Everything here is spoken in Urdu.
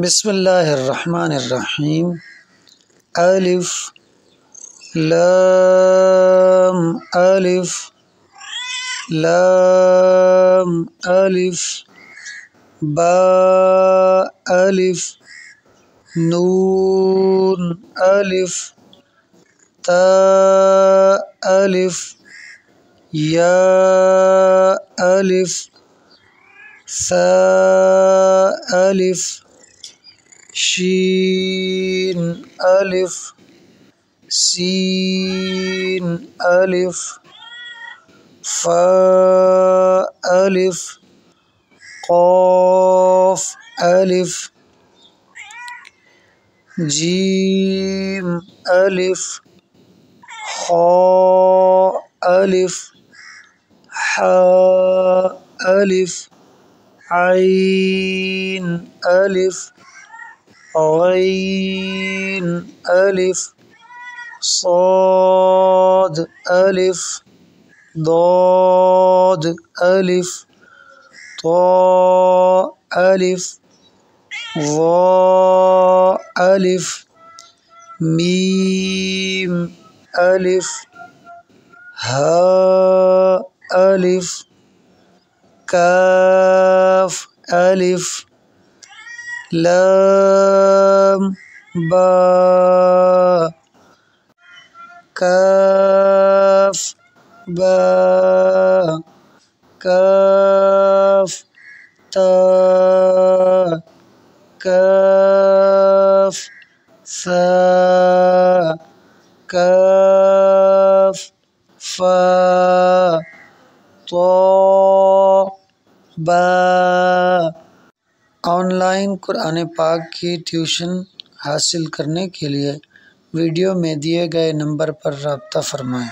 بسم اللہ الرحمن الرحیم۔ الف لام الف لام الف با الف نون الف تا الف یا الف ثا الف شین الف سین الف فا الف قاف الف جیم الف خا الف حا الف عین الف غین الف صاد الف ضاد الف طا الف ظا الف میم الف ہا الف کاف الف لام با کاف با کاف تا کاف ثا کاف فا طا با۔ آن لائن قرآن پاک کی ٹیوشن حاصل کرنے کے لیے ویڈیو میں دیے گئے نمبر پر رابطہ فرمائیں۔